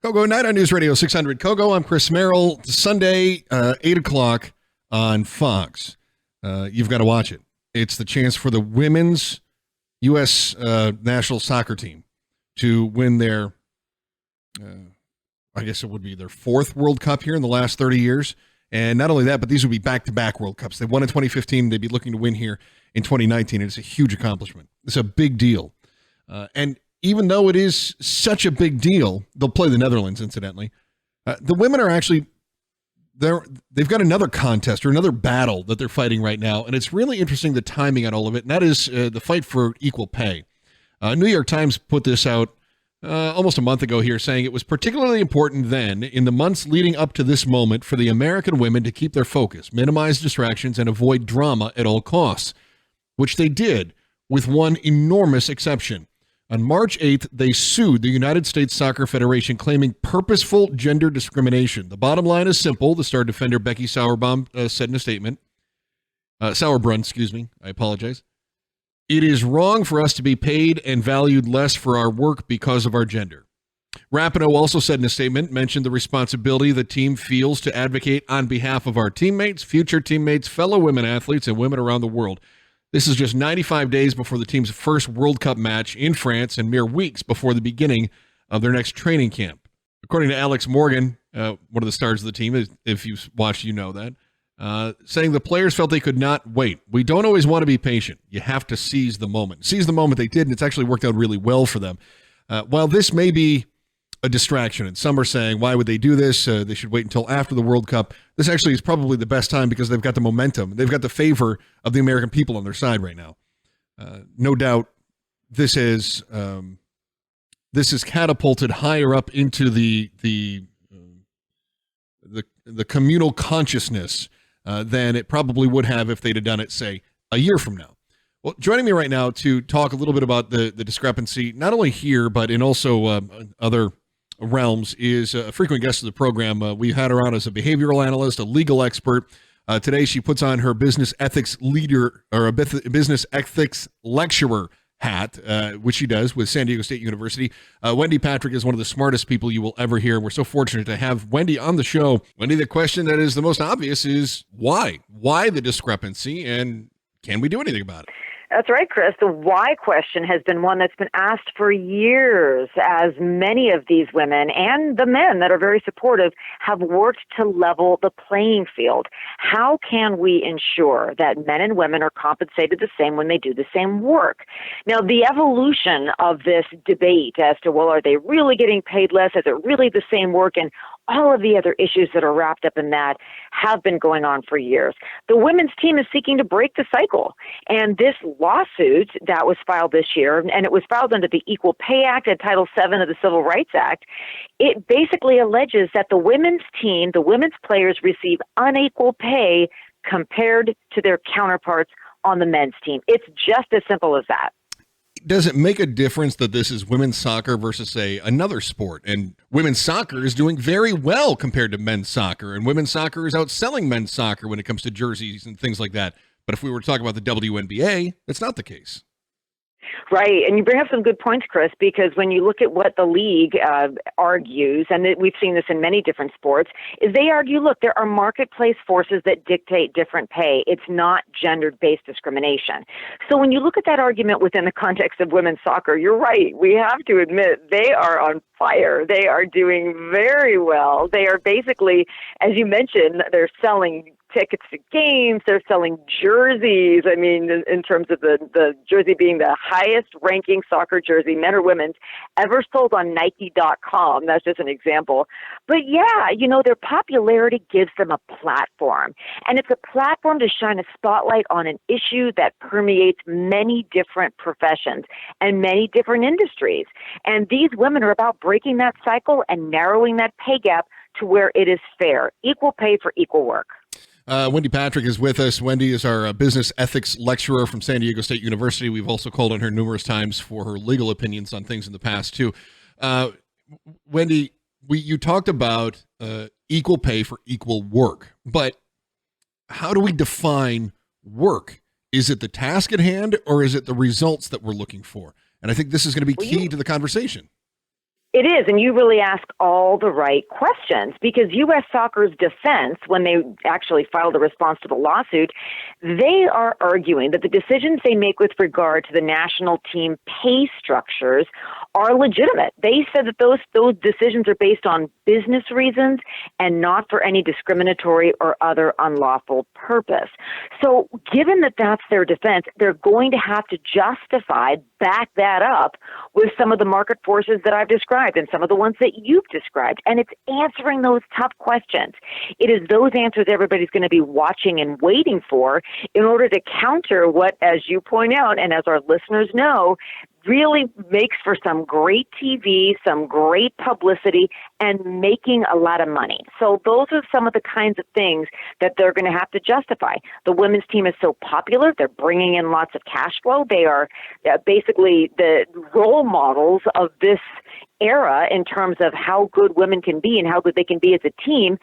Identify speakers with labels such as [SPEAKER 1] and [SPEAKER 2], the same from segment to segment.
[SPEAKER 1] KOGO Night on News Radio 600. KOGO, I'm Chris Merrill. Sunday, 8 o'clock on Fox. You've got to watch it. It's the chance for the women's U.S. national soccer team to win their, I guess it would be their fourth World Cup here in the last 30 years. And not only that, but these would be back-to-back World Cups. They won in 2015. They'd be looking to win here in 2019. And it's a huge accomplishment. It's a big deal. And even though it is such a big deal, they'll play the Netherlands, incidentally. The women are actually, they've got another contest or another battle that they're fighting right now, and it's really interesting, the timing on all of it, and that is the fight for equal pay. New York Times put this out almost a month ago here, saying it was particularly important then, in the months leading up to this moment, for the American women to keep their focus, minimize distractions, and avoid drama at all costs, which they did, with one enormous exception. On March 8th, they sued the United States Soccer Federation, claiming purposeful gender discrimination. The bottom line is simple. The star defender Becky Sauerbrunn said in a statement, I apologize. It is wrong for us to be paid and valued less for our work because of our gender. Rapinoe also said in a statement, mentioned the responsibility the team feels to advocate on behalf of our teammates, future teammates, fellow women athletes, and women around the world. This is just 95 days before the team's first World Cup match in France and mere weeks before the beginning of their next training camp. According to Alex Morgan, one of the stars of the team, if you've watched, you know that, saying the players felt they could not wait. We don't always want to be patient. You have to seize the moment. Seize the moment they did, and it's actually worked out really well for them. While this may be a distraction, and some are saying, why would they do this? They should wait until after the World Cup. This actually is probably the best time because they've got the momentum. They've got the favor of the American people on their side right now. No doubt this is catapulted higher up into the communal consciousness than it probably would have if they'd have done it, say, a year from now. Well, joining me right now to talk a little bit about the discrepancy, not only here, but in also other realms, is a frequent guest of the program. We had her on as a behavioral analyst, a legal expert. Today, she puts on her business ethics leader or a business ethics lecturer hat, which she does with San Diego State University. Wendy Patrick is one of the smartest people you will ever hear. We're so fortunate to have Wendy on the show. Wendy, the question that is the most obvious is why? Why the discrepancy, and can we do anything about it?
[SPEAKER 2] That's right, Chris. The why question has been one that's been asked for years, as many of these women and the men that are very supportive have worked to level the playing field. How can we ensure that men and women are compensated the same when they do the same work? Now, the evolution of this debate as to, well, are they really getting paid less? Is it really the same work? And all of the other issues that are wrapped up in that have been going on for years. The women's team is seeking to break the cycle. And this lawsuit that was filed this year, and it was filed under the Equal Pay Act and Title VII of the Civil Rights Act, it basically alleges that the women's team, the women's players, receive unequal pay compared to their counterparts on the men's team. It's just as simple as that.
[SPEAKER 1] Does it make a difference that this is women's soccer versus, say, another sport? And women's soccer is doing very well compared to men's soccer, and women's soccer is outselling men's soccer when it comes to jerseys and things like that. But if we were to talk about the WNBA, that's not the case.
[SPEAKER 2] Right. And you bring up some good points, Chris, because when you look at what the league argues, and we've seen this in many different sports, is they argue, look, there are marketplace forces that dictate different pay. It's not gender-based discrimination. So when you look at that argument within the context of women's soccer, you're right. We have to admit they are on fire. They are doing very well. They are basically, as you mentioned, they're selling tickets to games. They're selling jerseys. I mean, in terms of the jersey being the highest ranking soccer jersey, men or women's, ever sold on Nike.com. That's just an example. But yeah, you know, their popularity gives them a platform. And it's a platform to shine a spotlight on an issue that permeates many different professions and many different industries. And these women are about breaking that cycle and narrowing that pay gap to where it is fair. Equal pay for equal work.
[SPEAKER 1] Wendy Patrick is with us. Wendy is our business ethics lecturer from San Diego State University. We've also called on her numerous times for her legal opinions on things in the past, too. Wendy, you talked about equal pay for equal work, but how do we define work? Is it the task at hand, or is it the results that we're looking for? And I think this is going to be key to the conversation.
[SPEAKER 2] It is, and you really ask all the right questions, because U.S. Soccer's defense, when they actually filed a response to the lawsuit, they are arguing that the decisions they make with regard to the national team pay structures are legitimate. They said that those decisions are based on business reasons and not for any discriminatory or other unlawful purpose. So given that that's their defense, they're going to have to back that up with some of the market forces that I've described and some of the ones that you've described. And it's answering those tough questions. It is those answers everybody's going to be watching and waiting for in order to counter what, as you point out, and as our listeners know, really makes for some great TV, some great publicity, and making a lot of money. So those are some of the kinds of things that they're going to have to justify. The women's team is so popular. They're bringing in lots of cash flow. They are basically the role models of this era in terms of how good women can be and how good they can be as a team.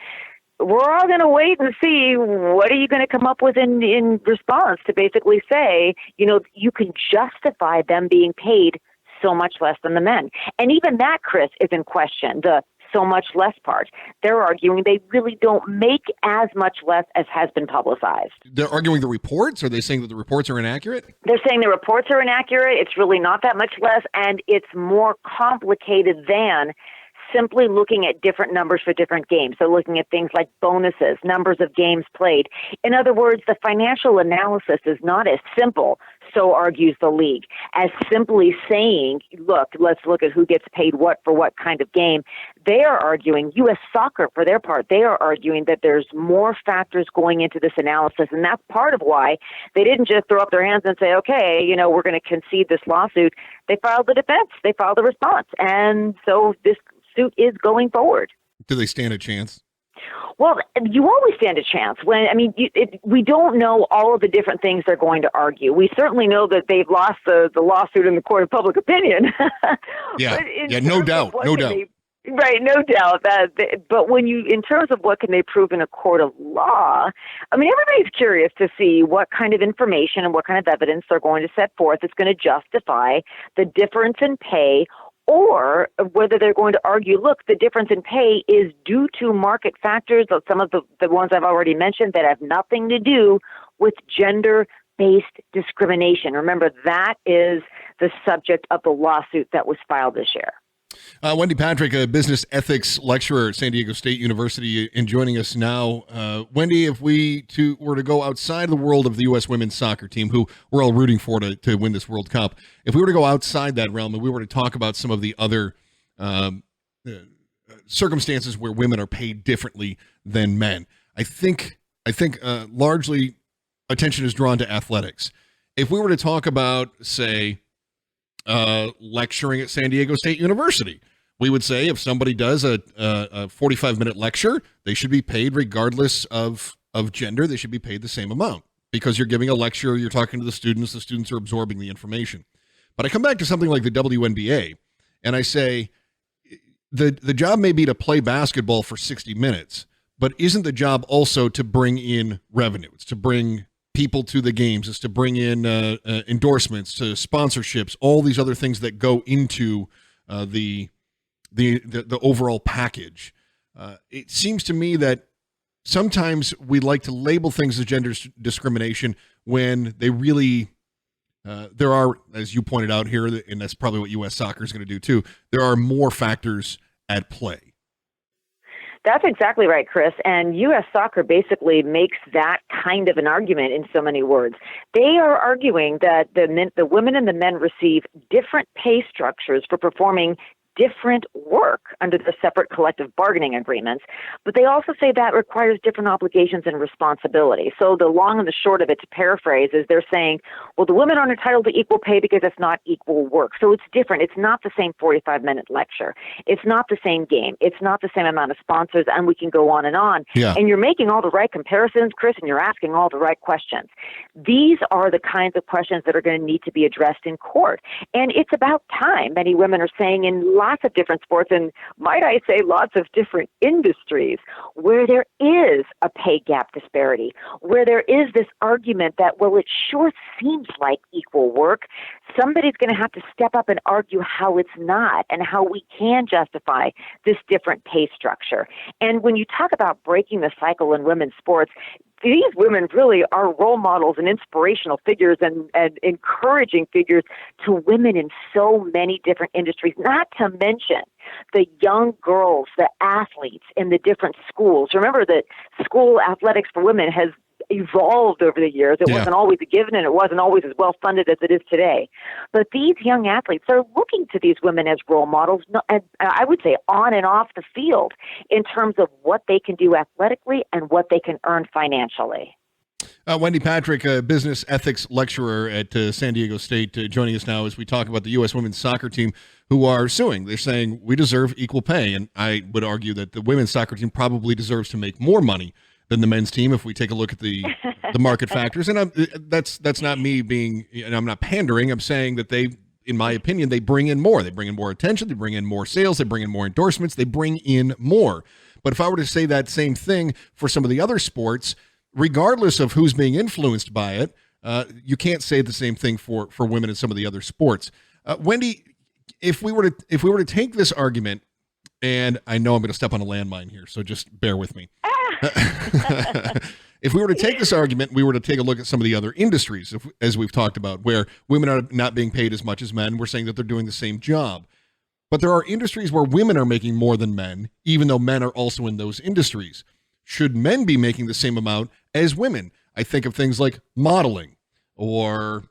[SPEAKER 2] We're all going to wait and see what are you going to come up with in response to basically say, you can justify them being paid so much less than the men. And even that, Chris, is in question, the so much less part. They're arguing they really don't make as much less as has been publicized.
[SPEAKER 1] They're arguing the reports? Are they saying that the reports are inaccurate?
[SPEAKER 2] They're saying the reports are inaccurate. It's really not that much less, and it's more complicated than simply looking at different numbers for different games. So looking at things like bonuses, numbers of games played. In other words, the financial analysis is not as simple, so argues the league, as simply saying, look, let's look at who gets paid what for what kind of game. They are arguing, U.S. Soccer, for their part, they are arguing that there's more factors going into this analysis, and that's part of why they didn't just throw up their hands and say, okay, we're going to concede this lawsuit. They filed the defense. They filed the response. And so this suit is going forward.
[SPEAKER 1] Do they stand a chance?
[SPEAKER 2] Well, you always stand a chance. We don't know all of the different things they're going to argue. We certainly know that they've lost the lawsuit in the court of public opinion.
[SPEAKER 1] No doubt.
[SPEAKER 2] Right, no doubt. But in terms of what can they prove in a court of law, everybody's curious to see what kind of information and what kind of evidence they're going to set forth that's going to justify the difference in pay, or whether they're going to argue, look, the difference in pay is due to market factors, some of the ones I've already mentioned, that have nothing to do with gender-based discrimination. Remember, that is the subject of the lawsuit that was filed this year.
[SPEAKER 1] Wendy Patrick, a business ethics lecturer at San Diego State University, and joining us now. Wendy, if we were to go outside the world of the U.S. women's soccer team, who we're all rooting for to win this World Cup, if we were to go outside that realm and we were to talk about some of the other circumstances where women are paid differently than men, I think largely attention is drawn to athletics. If we were to talk about, say, lecturing at San Diego State University, we would say if somebody does a 45-minute lecture, they should be paid regardless of gender. They should be paid the same amount because you're giving a lecture, you're talking to the students are absorbing the information. But I come back to something like the WNBA, and I say the job may be to play basketball for 60 minutes, but isn't the job also to bring in revenue? It's to bring people to the games, is to bring in endorsements, to sponsorships, all these other things that go into the overall package. It seems to me that sometimes we like to label things as gender discrimination when they really there are, as you pointed out here, and that's probably what U.S. Soccer is going to do too, there are more factors at play.
[SPEAKER 2] That's exactly right, Chris. And U.S. Soccer basically makes that kind of an argument in so many words. They are arguing that the women and the men receive different pay structures for performing different work under the separate collective bargaining agreements, but they also say that requires different obligations and responsibility. So the long and the short of it, to paraphrase, is they're saying, well, the women aren't entitled to equal pay because it's not equal work. So it's different. It's not the same 45-minute lecture. It's not the same game. It's not the same amount of sponsors, and we can go on and on.
[SPEAKER 1] Yeah.
[SPEAKER 2] And you're making all the right comparisons, Chris, and you're asking all the right questions. These are the kinds of questions that are going to need to be addressed in court. And it's about time, many women are saying, in lots of different sports, and might I say, lots of different industries where there is a pay gap disparity, where there is this argument that, well, it sure seems like equal work. Somebody's going to have to step up and argue how it's not and how we can justify this different pay structure. And when you talk about breaking the cycle in women's sports, these women really are role models and inspirational figures and encouraging figures to women in so many different industries, not to mention the young girls, the athletes in the different schools. Remember that school athletics for women has evolved over the years. It wasn't always a given, and it wasn't always as well funded as it is today. But these young athletes are looking to these women as role models, and I would say on and off the field, in terms of what they can do athletically and what they can earn financially.
[SPEAKER 1] Wendy Patrick, a business ethics lecturer at San Diego State, joining us now as we talk about the U.S. women's soccer team who are suing. They're saying we deserve equal pay, and I would argue that the women's soccer team probably deserves to make more money than the men's team if we take a look at the market factors. And that's not me being, and I'm not pandering. I'm saying that they, in my opinion, they bring in more. They bring in more attention. They bring in more sales. They bring in more endorsements. They bring in more. But if I were to say that same thing for some of the other sports, regardless of who's being influenced by it, you can't say the same thing for women in some of the other sports. Wendy, if we were to take this argument, and I know I'm going to step on a landmine here, so just bear with me. If we were to take this argument, we were to take a look at some of the other industries, as we've talked about, where women are not being paid as much as men. We're saying that they're doing the same job. But there are industries where women are making more than men, even though men are also in those industries. Should men be making the same amount as women? I think of things like modeling, or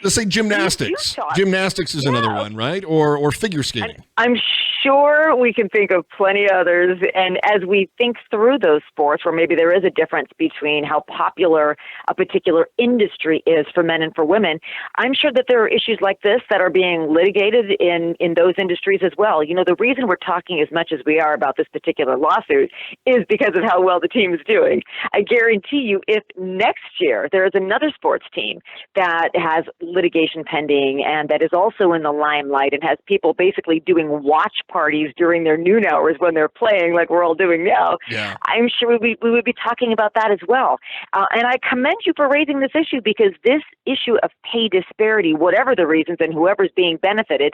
[SPEAKER 1] let's say gymnastics. Gymnastics is another one, right? Or figure skating.
[SPEAKER 2] I'm sure we can think of plenty others. And as we think through those sports, where maybe there is a difference between how popular a particular industry is for men and for women, I'm sure that there are issues like this that are being litigated in those industries as well. You know, the reason we're talking as much as we are about this particular lawsuit is because of how well the team is doing. I guarantee you, if next year there is another sports team that has litigation pending and that is also in the limelight and has people basically doing watch parties during their noon hours when they're playing, like we're all doing now, I'm sure we would be talking about that as well. And I commend you for raising this issue, because this issue of pay disparity, whatever the reasons and whoever's being benefited,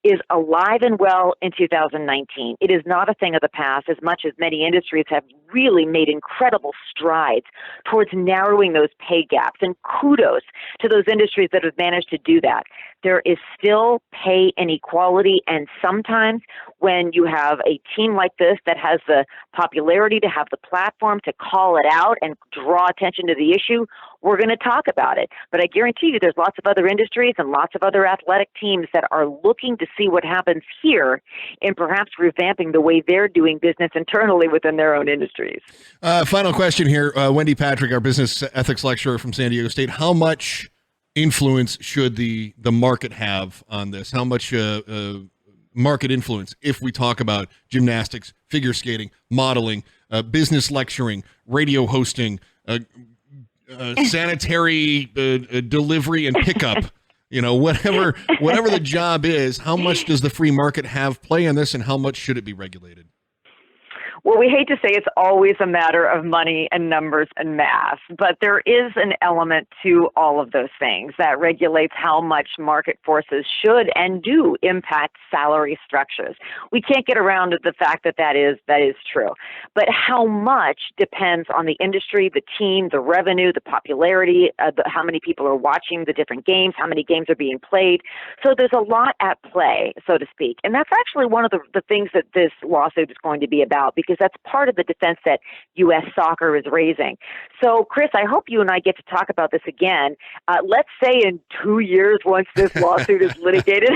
[SPEAKER 2] is alive and well in 2019. It is not a thing of the past, as much as many industries have really made incredible strides towards narrowing those pay gaps. And kudos to those industries that have managed to do that. There is still pay inequality, and sometimes when you have a team like this that has the popularity to have the platform to call it out and draw attention to the issue, we're going to talk about it. But I guarantee you there's lots of other industries and lots of other athletic teams that are looking to see what happens here and perhaps revamping the way they're doing business internally within their own industries.
[SPEAKER 1] Final question here. Wendy Patrick, our business ethics lecturer from San Diego State. How much influence should the market have on this? How much market influence if we talk about gymnastics, figure skating, modeling, business lecturing, radio hosting, sanitary delivery and pickup, whatever the job is, how much does the free market have play in this, and how much should it be regulated?
[SPEAKER 2] Well, we hate to say it's always a matter of money and numbers and math, but there is an element to all of those things that regulates how much market forces should and do impact salary structures. We can't get around to the fact that is true. But how much depends on the industry, the team, the revenue, the popularity, how many people are watching the different games, how many games are being played. So there's a lot at play, so to speak. And that's actually one of the things that this lawsuit is going to be about, because that's part of the defense that U.S. soccer is raising. So, Chris, I hope you and I get to talk about this again. Let's say in 2 years, once this lawsuit is litigated.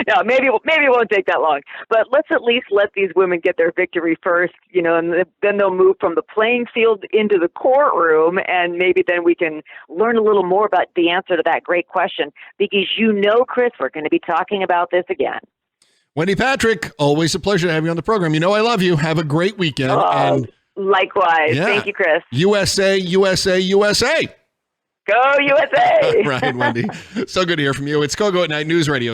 [SPEAKER 2] No, maybe it won't take that long. But let's at least let these women get their victory first, and then they'll move from the playing field into the courtroom, and maybe then we can learn a little more about the answer to that great question. Because Chris, we're going to be talking about this again.
[SPEAKER 1] Wendy Patrick, always a pleasure to have you on the program. I love you. Have a great weekend. And
[SPEAKER 2] likewise. Yeah. Thank you, Chris.
[SPEAKER 1] USA, USA, USA.
[SPEAKER 2] Go USA.
[SPEAKER 1] Right, Wendy. So good to hear from you. It's KOGO at Night News Radio.